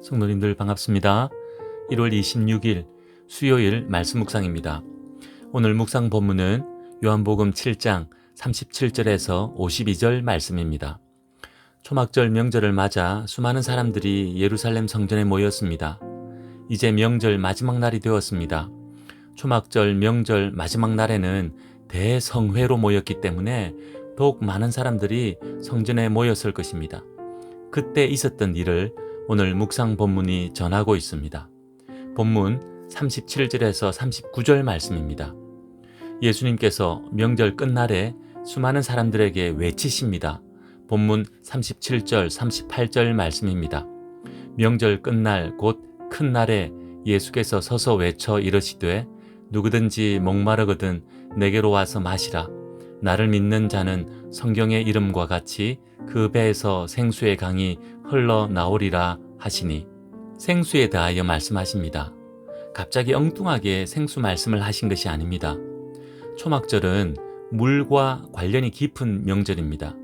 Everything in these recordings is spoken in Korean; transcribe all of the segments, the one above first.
성도님들 반갑습니다. 1월 26일 수요일 말씀 묵상입니다. 오늘 묵상 본문은 요한복음 7장 37절에서 52절 말씀입니다. 초막절 명절을 맞아 수많은 사람들이 예루살렘 성전에 모였습니다. 이제 명절 마지막 날이 되었습니다. 초막절 명절 마지막 날에는 대성회로 모였기 때문에 더욱 많은 사람들이 성전에 모였을 것입니다. 그때 있었던 일을 오늘 묵상 본문이 전하고 있습니다. 본문 37절에서 39절 말씀입니다. 예수님께서 명절 끝날에 수많은 사람들에게 외치십니다. 본문 37절, 38절 말씀입니다. 명절 끝날 곧 큰 날에 예수께서 서서 외쳐 이르시되 누구든지 목마르거든 내게로 와서 마시라. 나를 믿는 자는 성경의 이름과 같이 그 배에서 생수의 강이 흘러나오리라 하시니, 생수에 대하여 말씀하십니다. 갑자기 엉뚱하게 생수 말씀을 하신 것이 아닙니다. 초막절은 물과 관련이 깊은 명절입니다.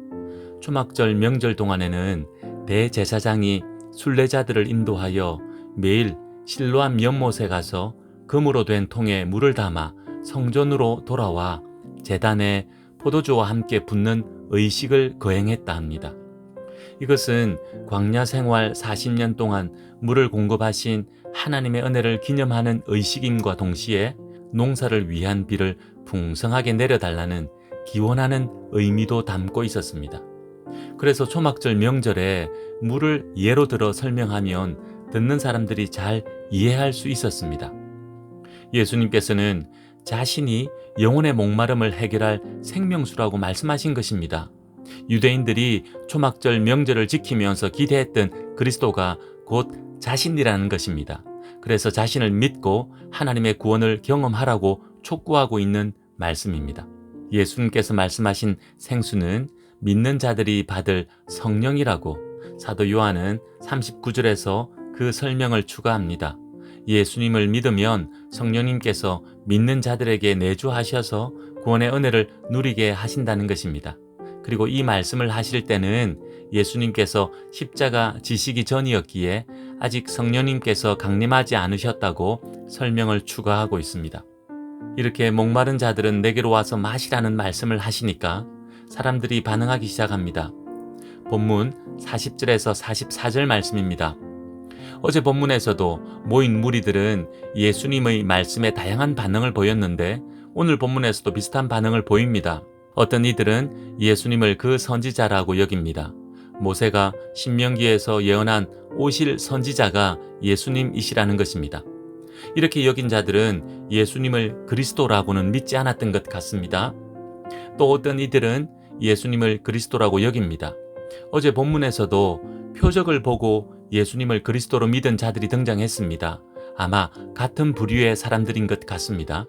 초막절 명절 동안에는 대제사장이 순례자들을 인도하여 매일 실로암 연못에 가서 금으로 된 통에 물을 담아 성전으로 돌아와 제단에 포도주와 함께 붓는 의식을 거행했다 합니다. 이것은 광야 생활 40년 동안 물을 공급하신 하나님의 은혜를 기념하는 의식임과 동시에 농사를 위한 비를 풍성하게 내려달라는 기원하는 의미도 담고 있었습니다. 그래서 초막절 명절에 물을 예로 들어 설명하면 듣는 사람들이 잘 이해할 수 있었습니다. 예수님께서는 자신이 영혼의 목마름을 해결할 생명수라고 말씀하신 것입니다. 유대인들이 초막절 명절을 지키면서 기대했던 그리스도가 곧 자신이라는 것입니다. 그래서 자신을 믿고 하나님의 구원을 경험하라고 촉구하고 있는 말씀입니다. 예수님께서 말씀하신 생수는 믿는 자들이 받을 성령이라고 사도 요한은 39절에서 그 설명을 추가합니다. 예수님을 믿으면 성령님께서 믿는 자들에게 내주하셔서 구원의 은혜를 누리게 하신다는 것입니다. 그리고 이 말씀을 하실 때는 예수님께서 십자가 지시기 전이었기에 아직 성령님께서 강림하지 않으셨다고 설명을 추가하고 있습니다. 이렇게 목마른 자들은 내게로 와서 마시라는 말씀을 하시니까 사람들이 반응하기 시작합니다. 본문 40절에서 44절 말씀입니다. 어제 본문에서도 모인 무리들은 예수님의 말씀에 다양한 반응을 보였는데 오늘 본문에서도 비슷한 반응을 보입니다. 어떤 이들은 예수님을 그 선지자라고 여깁니다. 모세가 신명기에서 예언한 오실 선지자가 예수님이시라는 것입니다. 이렇게 여긴 자들은 예수님을 그리스도라고는 믿지 않았던 것 같습니다. 또 어떤 이들은 예수님을 그리스도라고 여깁니다. 어제 본문에서도 표적을 보고 예수님을 그리스도로 믿은 자들이 등장했습니다. 아마 같은 부류의 사람들인 것 같습니다.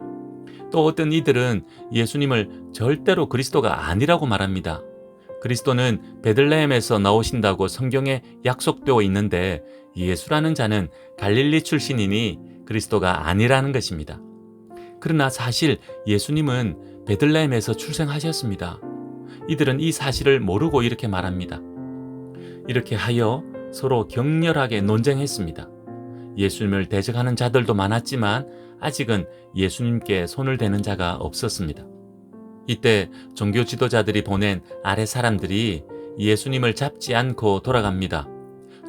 또 어떤 이들은 예수님을 절대로 그리스도가 아니라고 말합니다. 그리스도는 베들레헴에서 나오신다고 성경에 약속되어 있는데 예수라는 자는 갈릴리 출신이니 그리스도가 아니라는 것입니다. 그러나 사실 예수님은 베들레헴에서 출생하셨습니다. 이들은 이 사실을 모르고 이렇게 말합니다. 이렇게 하여 서로 격렬하게 논쟁했습니다. 예수님을 대적하는 자들도 많았지만 아직은 예수님께 손을 대는 자가 없었습니다. 이때 종교 지도자들이 보낸 아랫 사람들이 예수님을 잡지 않고 돌아갑니다.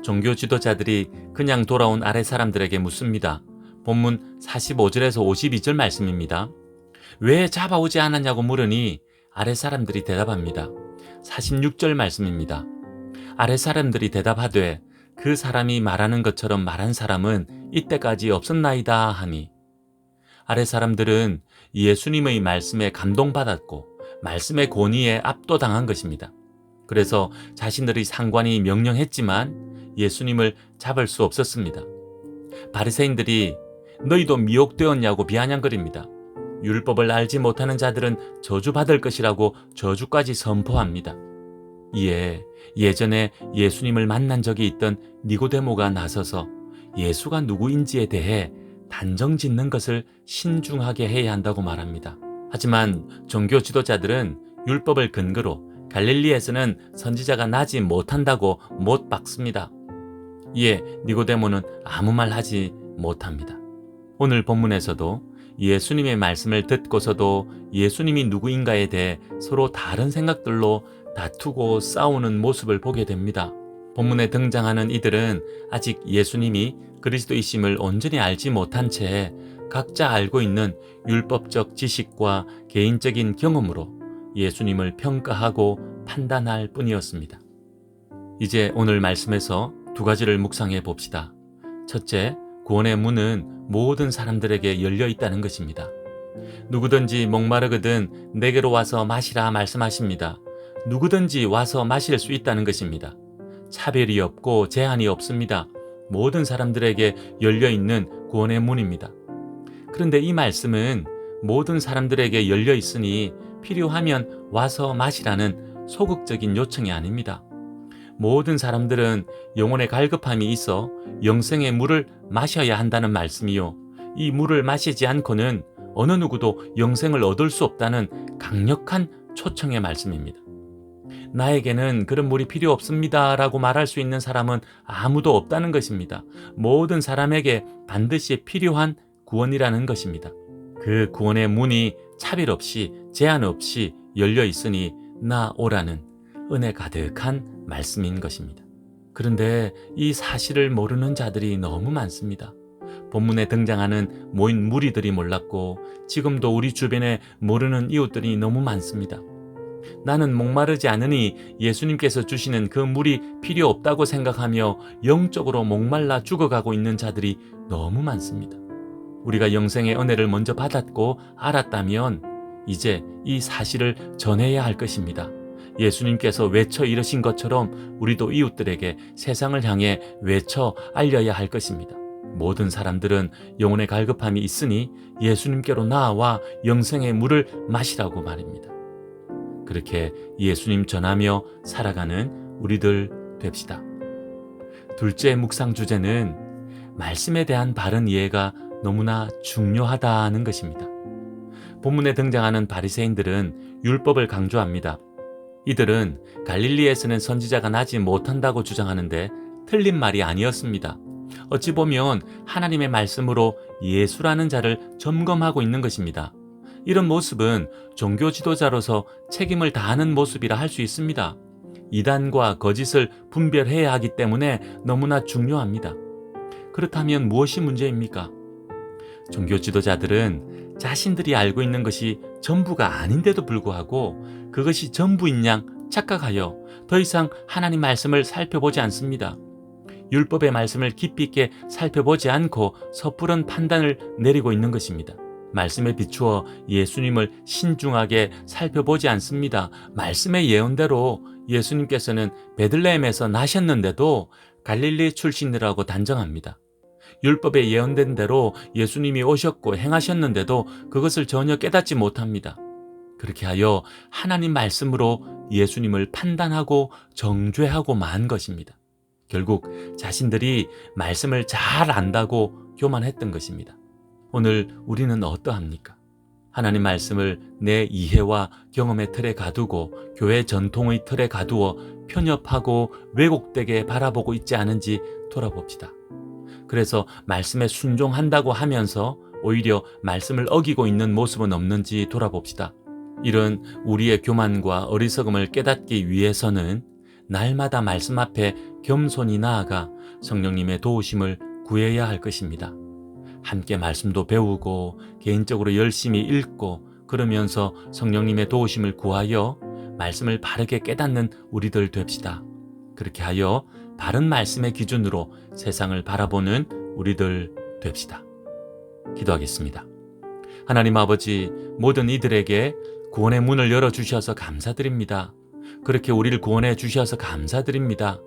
종교 지도자들이 그냥 돌아온 아랫 사람들에게 묻습니다. 본문 45절에서 52절 말씀입니다. 왜 잡아오지 않았냐고 물으니 아랫 사람들이 대답합니다. 46절 말씀입니다. 아랫 사람들이 대답하되 그 사람이 말하는 것처럼 말한 사람은 이때까지 없었나이다 하니, 아랫 사람들은 예수님의 말씀에 감동받았고 말씀의 권위에 압도당한 것입니다. 그래서 자신들의 상관이 명령했지만 예수님을 잡을 수 없었습니다. 바리새인들이 너희도 미혹되었냐고 비아냥거립니다. 율법을 알지 못하는 자들은 저주받을 것이라고 저주까지 선포합니다. 이에 예전에 예수님을 만난 적이 있던 니고데모가 나서서 예수가 누구인지에 대해 단정 짓는 것을 신중하게 해야 한다고 말합니다. 하지만 종교 지도자들은 율법을 근거로 갈릴리에서는 선지자가 나지 못한다고 못 박습니다. 이에 니고데모는 아무 말 하지 못합니다. 오늘 본문에서도 예수님의 말씀을 듣고서도 예수님이 누구인가에 대해 서로 다른 생각들로 다투고 싸우는 모습을 보게 됩니다. 본문에 등장하는 이들은 아직 예수님이 그리스도이심을 온전히 알지 못한 채 각자 알고 있는 율법적 지식과 개인적인 경험으로 예수님을 평가하고 판단할 뿐이었습니다. 이제 오늘 말씀에서 두 가지를 묵상해 봅시다. 첫째, 구원의 문은 모든 사람들에게 열려 있다는 것입니다. 누구든지 목마르거든 내게로 와서 마시라 말씀하십니다. 누구든지 와서 마실 수 있다는 것입니다. 차별이 없고 제한이 없습니다. 모든 사람들에게 열려 있는 구원의 문입니다. 그런데 이 말씀은 모든 사람들에게 열려 있으니 필요하면 와서 마시라는 소극적인 요청이 아닙니다. 모든 사람들은 영혼의 갈급함이 있어 영생의 물을 마셔야 한다는 말씀이요. 이 물을 마시지 않고는 어느 누구도 영생을 얻을 수 없다는 강력한 초청의 말씀입니다. 나에게는 그런 물이 필요 없습니다 라고 말할 수 있는 사람은 아무도 없다는 것입니다. 모든 사람에게 반드시 필요한 구원이라는 것입니다. 그 구원의 문이 차별 없이 제한 없이 열려 있으니 나 오라는 은혜 가득한 말씀인 것입니다. 그런데 이 사실을 모르는 자들이 너무 많습니다. 본문에 등장하는 모인 무리들이 몰랐고 지금도 우리 주변에 모르는 이웃들이 너무 많습니다. 나는 목마르지 않으니 예수님께서 주시는 그 물이 필요 없다고 생각하며 영적으로 목말라 죽어가고 있는 자들이 너무 많습니다. 우리가 영생의 은혜를 먼저 받았고 알았다면 이제 이 사실을 전해야 할 것입니다. 예수님께서 외쳐 이르신 것처럼 우리도 이웃들에게 세상을 향해 외쳐 알려야 할 것입니다. 모든 사람들은 영혼의 갈급함이 있으니 예수님께로 나아와 영생의 물을 마시라고 말입니다. 그렇게 예수님 전하며 살아가는 우리들 됩시다. 둘째 묵상 주제는 말씀에 대한 바른 이해가 너무나 중요하다는 것입니다. 본문에 등장하는 바리새인들은 율법을 강조합니다. 이들은 갈릴리에서는 선지자가 나지 못한다고 주장하는데 틀린 말이 아니었습니다. 어찌 보면 하나님의 말씀으로 예수라는 자를 점검하고 있는 것입니다. 이런 모습은 종교 지도자로서 책임을 다하는 모습이라 할 수 있습니다. 이단과 거짓을 분별해야 하기 때문에 너무나 중요합니다. 그렇다면 무엇이 문제입니까? 종교 지도자들은 자신들이 알고 있는 것이 전부가 아닌데도 불구하고 그것이 전부인 양 착각하여 더 이상 하나님 말씀을 살펴보지 않습니다. 율법의 말씀을 깊이 있게 살펴보지 않고 섣부른 판단을 내리고 있는 것입니다. 말씀에 비추어 예수님을 신중하게 살펴보지 않습니다. 말씀의 예언대로 예수님께서는 베들레헴에서 나셨는데도 갈릴리 출신이라고 단정합니다. 율법에 예언된 대로 예수님이 오셨고 행하셨는데도 그것을 전혀 깨닫지 못합니다. 그렇게 하여 하나님 말씀으로 예수님을 판단하고 정죄하고 만 것입니다. 결국 자신들이 말씀을 잘 안다고 교만했던 것입니다. 오늘 우리는 어떠합니까? 하나님 말씀을 내 이해와 경험의 틀에 가두고 교회 전통의 틀에 가두어 편협하고 왜곡되게 바라보고 있지 않은지 돌아봅시다. 그래서 말씀에 순종한다고 하면서 오히려 말씀을 어기고 있는 모습은 없는지 돌아봅시다. 이런 우리의 교만과 어리석음을 깨닫기 위해서는 날마다 말씀 앞에 겸손히 나아가 성령님의 도우심을 구해야 할 것입니다. 함께 말씀도 배우고 개인적으로 열심히 읽고 그러면서 성령님의 도우심을 구하여 말씀을 바르게 깨닫는 우리들 됩시다. 그렇게 하여 바른 말씀의 기준으로 세상을 바라보는 우리들 됩시다. 기도하겠습니다. 하나님 아버지, 모든 이들에게 구원의 문을 열어주셔서 감사드립니다. 그렇게 우리를 구원해 주셔서 감사드립니다.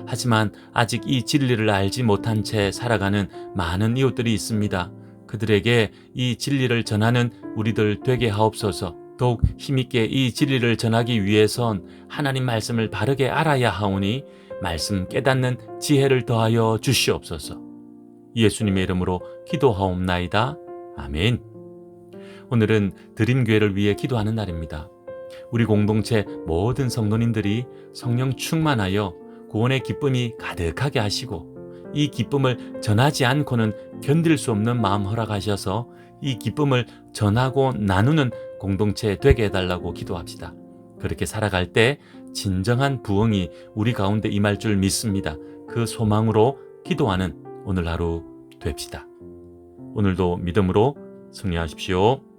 하지만 아직 이 진리를 알지 못한 채 살아가는 많은 이웃들이 있습니다. 그들에게 이 진리를 전하는 우리들 되게 하옵소서. 더욱 힘있게 이 진리를 전하기 위해선 하나님 말씀을 바르게 알아야 하오니 말씀 깨닫는 지혜를 더하여 주시옵소서. 예수님의 이름으로 기도하옵나이다. 아멘. 오늘은 드림교회를 위해 기도하는 날입니다. 우리 공동체 모든 성도님들이 성령 충만하여 구원의 기쁨이 가득하게 하시고 이 기쁨을 전하지 않고는 견딜 수 없는 마음 허락하셔서 이 기쁨을 전하고 나누는 공동체 되게 해달라고 기도합시다. 그렇게 살아갈 때 진정한 부흥이 우리 가운데 임할 줄 믿습니다. 그 소망으로 기도하는 오늘 하루 됩시다. 오늘도 믿음으로 승리하십시오.